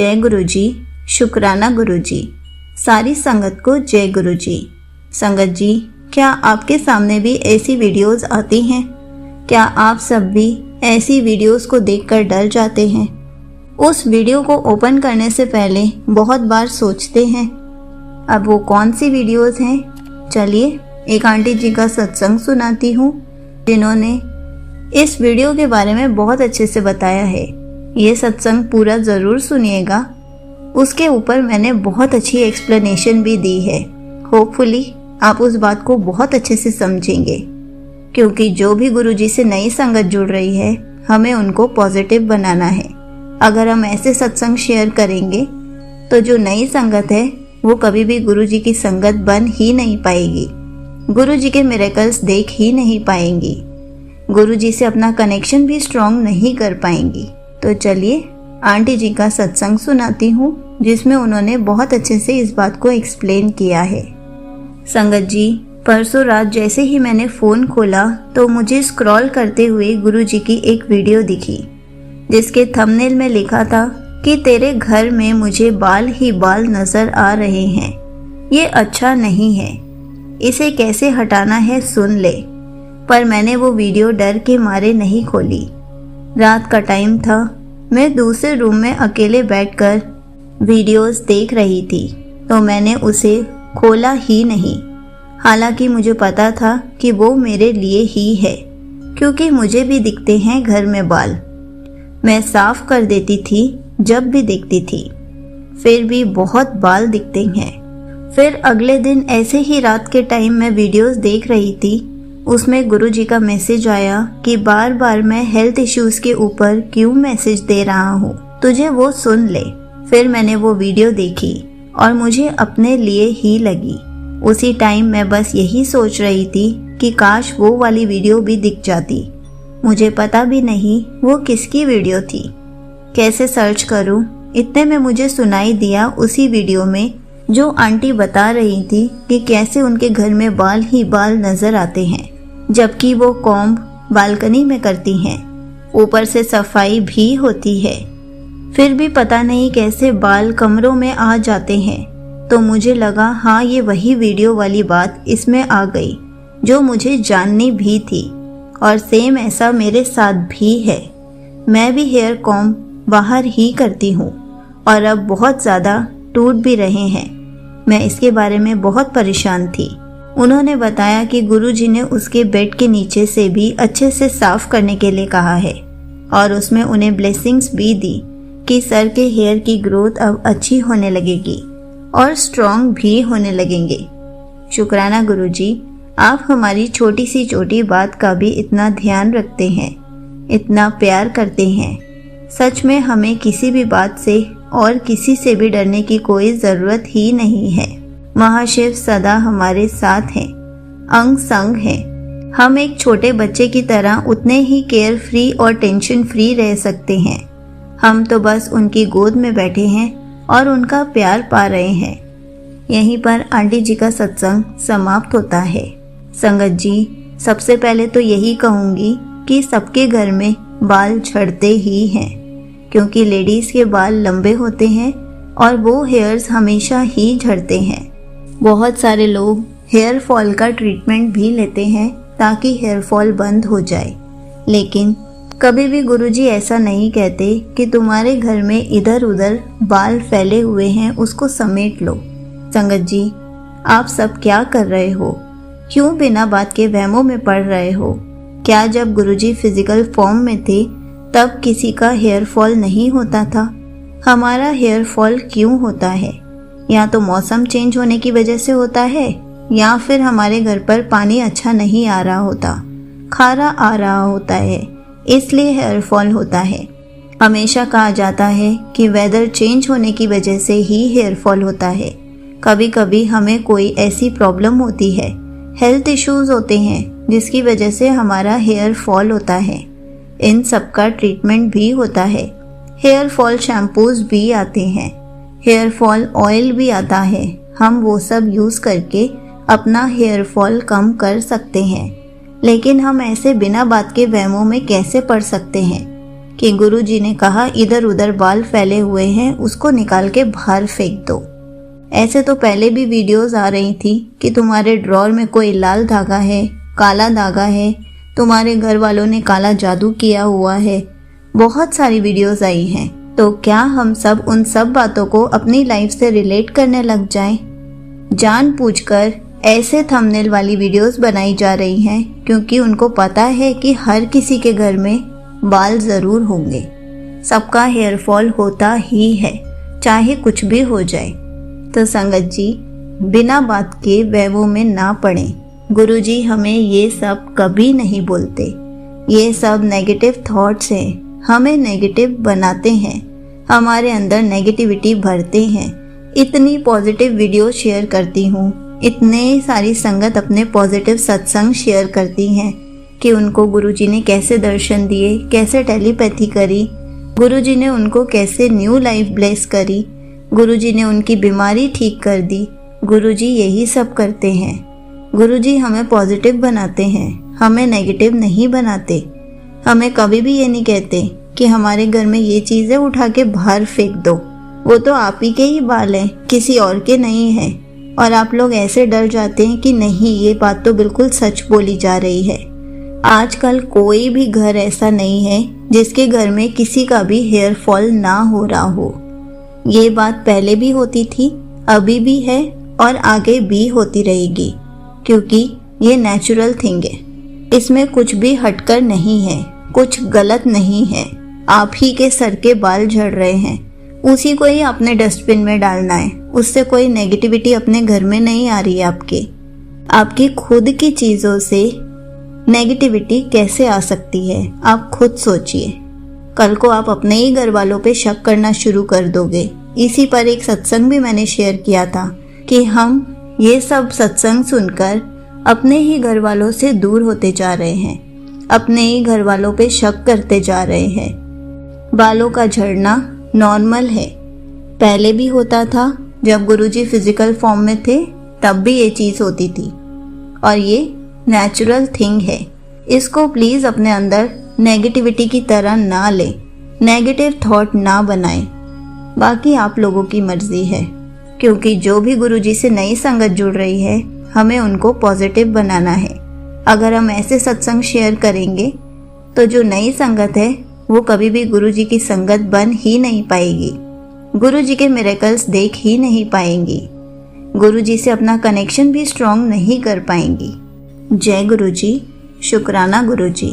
जय गुरुजी, शुक्राना गुरुजी। सारी संगत को जय गुरुजी। संगत जी, क्या आपके सामने भी ऐसी वीडियोस आती हैं? क्या आप सब भी ऐसी वीडियोस को देखकर डर जाते हैं? उस वीडियो को ओपन करने से पहले बहुत बार सोचते हैं। अब वो कौन सी वीडियोस हैं? चलिए एक आंटी जी का सत्संग सुनाती हूँ, जिन्होंने इस वीडियो के बारे में बहुत अच्छे से बताया है। ये सत्संग पूरा ज़रूर सुनिएगा। उसके ऊपर मैंने बहुत अच्छी एक्सप्लेनेशन भी दी है। होपफुली आप उस बात को बहुत अच्छे से समझेंगे, क्योंकि जो भी गुरुजी से नई संगत जुड़ रही है, हमें उनको पॉजिटिव बनाना है। अगर हम ऐसे सत्संग शेयर करेंगे तो जो नई संगत है वो कभी भी गुरुजी की संगत बन ही नहीं पाएगी, गुरुजी के मिरेकल्स देख ही नहीं पाएंगी, गुरुजी से अपना कनेक्शन भी स्ट्रॉन्ग नहीं कर पाएंगी। तो चलिए आंटी जी का सत्संग सुनाती हूँ, जिसमें उन्होंने बहुत अच्छे से इस बात को एक्सप्लेन किया है। संगत जी, परसों रात जैसे ही मैंने फ़ोन खोला तो मुझे स्क्रॉल करते हुए गुरुजी की एक वीडियो दिखी, जिसके थंबनेल में लिखा था कि तेरे घर में मुझे बाल ही बाल नजर आ रहे हैं, ये अच्छा नहीं है, इसे कैसे हटाना है सुन ले। पर मैंने वो वीडियो डर के मारे नहीं खोली। रात का टाइम था, मैं दूसरे रूम में अकेले बैठकर वीडियोस देख रही थी, तो मैंने उसे खोला ही नहीं। हालांकि मुझे पता था कि वो मेरे लिए ही है, क्योंकि मुझे भी दिखते हैं घर में बाल। मैं साफ कर देती थी जब भी देखती थी, फिर भी बहुत बाल दिखते हैं। फिर अगले दिन ऐसे ही रात के टाइम मैं वीडियोस देख रही थी, उसमें गुरुजी का मैसेज आया कि बार बार मैं हेल्थ इश्यूज के ऊपर क्यों मैसेज दे रहा हूँ, तुझे वो सुन ले। फिर मैंने वो वीडियो देखी और मुझे अपने लिए ही लगी। उसी टाइम मैं बस यही सोच रही थी कि काश वो वाली वीडियो भी दिख जाती। मुझे पता भी नहीं वो किसकी वीडियो थी, कैसे सर्च करूँ। इतने में मुझे सुनाई दिया उसी वीडियो में जो आंटी बता रही थी कि कैसे उनके घर में बाल ही बाल नजर आते हैं, जबकि वो कॉम्ब बालकनी में करती हैं, ऊपर से सफाई भी होती है, फिर भी पता नहीं कैसे बाल कमरों में आ जाते हैं। तो मुझे लगा हाँ, ये वही वीडियो वाली बात इसमें आ गई जो मुझे जाननी भी थी, और सेम ऐसा मेरे साथ भी है। मैं भी हेयर कॉम्ब बाहर ही करती हूँ और अब बहुत ज़्यादा टूट भी रहे हैं। मैं इसके बारे में बहुत परेशान थी। उन्होंने बताया कि गुरुजी ने उसके बेड के नीचे से भी अच्छे से साफ करने के लिए कहा है, और उसमें उन्हें ब्लेसिंग्स भी दी कि सर के हेयर की ग्रोथ अब अच्छी होने लगेगी और स्ट्रॉन्ग भी होने लगेंगे। शुक्राना गुरुजी, आप हमारी छोटी सी छोटी बात का भी इतना ध्यान रखते हैं, इतना प्यार करते हैं। सच में हमें किसी भी बात से और किसी से भी डरने की कोई ज़रूरत ही नहीं है। महाशिव सदा हमारे साथ हैं, अंग संग हैं। हम एक छोटे बच्चे की तरह उतने ही केयर फ्री और टेंशन फ्री रह सकते हैं। हम तो बस उनकी गोद में बैठे हैं और उनका प्यार पा रहे हैं। यहीं पर आंटी जी का सत्संग समाप्त होता है। संगत जी, सबसे पहले तो यही कहूँगी कि सबके घर में बाल झड़ते ही हैं, क्योंकि लेडीज़ के बाल लंबे होते हैं और वो हेयर्स हमेशा ही झड़ते हैं। बहुत सारे लोग हेयर फॉल का ट्रीटमेंट भी लेते हैं ताकि हेयर फॉल बंद हो जाए, लेकिन कभी भी गुरुजी ऐसा नहीं कहते कि तुम्हारे घर में इधर उधर बाल फैले हुए हैं, उसको समेट लो। संगत जी, आप सब क्या कर रहे हो? क्यों बिना बात के वहमों में पड़ रहे हो? क्या जब गुरुजी फिजिकल फॉर्म में थे तब किसी का हेयर फॉल नहीं होता था? हमारा हेयर फॉल क्यों होता है? या तो मौसम चेंज होने की वजह से होता है, या फिर हमारे घर पर पानी अच्छा नहीं आ रहा होता, खारा आ रहा होता है, इसलिए हेयर फॉल होता है। हमेशा कहा जाता है कि वेदर चेंज होने की वजह से ही हेयर फॉल होता है। कभी कभी हमें कोई ऐसी प्रॉब्लम होती है, हेल्थ इश्यूज होते हैं, जिसकी वजह से हमारा हेयर फॉल होता है। इन सब का ट्रीटमेंट भी होता है। हेयर फॉल शैम्पूज भी आते हैं, हेयर फॉल ऑयल भी आता है। हम वो सब यूज़ करके अपना हेयर फॉल कम कर सकते हैं, लेकिन हम ऐसे बिना बात के वहमों में कैसे पड़ सकते हैं कि गुरुजी ने कहा इधर उधर बाल फैले हुए हैं उसको निकाल के बाहर फेंक दो। ऐसे तो पहले भी वीडियोस आ रही थी कि तुम्हारे ड्रॉर में कोई लाल धागा है, काला धागा है, तुम्हारे घर वालों ने काला जादू किया हुआ है। बहुत सारी वीडियोस आई हैं। तो क्या हम सब उन सब बातों को अपनी लाइफ से रिलेट करने लग जाएं? जानबूझकर ऐसे थंबनेल वाली वीडियोस बनाई जा रही हैं क्योंकि उनको पता है कि हर किसी के घर में बाल ज़रूर होंगे, सबका हेयर फॉल होता ही है, चाहे कुछ भी हो जाए। तो संगत जी, बिना बात के वैभव में ना पड़ें। गुरुजी हमें ये सब कभी नहीं बोलते। ये सब नेगेटिव थॉट्स हैं, हमें नेगेटिव बनाते हैं, हमारे अंदर नेगेटिविटी भरते हैं। इतनी पॉजिटिव वीडियो शेयर करती हूँ, इतने सारी संगत अपने पॉजिटिव सत्संग शेयर करती हैं कि उनको गुरुजी ने कैसे दर्शन दिए, कैसे टेलीपैथी करी, गुरुजी ने उनको कैसे न्यू लाइफ ब्लेस करी, गुरुजी ने उनकी बीमारी ठीक कर दी। गुरुजी यही सब करते हैं। गुरुजी हमें पॉजिटिव बनाते हैं, हमें नेगेटिव नहीं बनाते। हमें कभी भी ये नहीं कहते कि हमारे घर में ये चीज़ें उठा के बाहर फेंक दो, वो तो आप ही के ही बाल हैं, किसी और के नहीं हैं। और आप लोग ऐसे डर जाते हैं कि नहीं, ये बात तो बिल्कुल सच बोली जा रही है। आजकल कोई भी घर ऐसा नहीं है जिसके घर में किसी का भी हेयर फॉल ना हो रहा हो। ये बात पहले भी होती थी, अभी भी है और आगे भी होती रहेगी, क्योंकि ये नेचुरल थिंग है। इसमें कुछ भी हटकर नहीं है, कुछ गलत नहीं है। आप ही के सर के बाल झड़ रहे हैं, उसी को ही अपने डस्टबिन में डालना है। उससे कोई नेगेटिविटी अपने घर में नहीं आ रही है। आपकी खुद की चीज़ों से नेगेटिविटी कैसे आ सकती है, आप खुद सोचिए। कल को आप अपने ही घर वालों पे शक करना शुरू कर दोगे। इसी पर एक सत्संग भी मैंने शेयर किया था कि हम ये सब सत्संग सुनकर अपने ही घर वालों से दूर होते जा रहे हैं, अपने ही घर वालों पे शक करते जा रहे हैं। बालों का झड़ना नॉर्मल है, पहले भी होता था। जब गुरुजी फिजिकल फॉर्म में थे तब भी ये चीज़ होती थी और ये नेचुरल थिंग है। इसको प्लीज़ अपने अंदर नेगेटिविटी की तरह ना लें, नेगेटिव थॉट ना बनाएं। बाकी आप लोगों की मर्जी है, क्योंकि जो भी गुरुजी से नई संगत जुड़ रही है हमें उनको पॉजिटिव बनाना है। अगर हम ऐसे सत्संग शेयर करेंगे तो जो नई संगत है वो कभी भी गुरुजी की संगत बन ही नहीं पाएगी, गुरुजी के मिरेकल्स देख ही नहीं पाएंगी, गुरुजी से अपना कनेक्शन भी स्ट्रॉन्ग नहीं कर पाएंगी। जय गुरुजी, शुक्राना गुरुजी।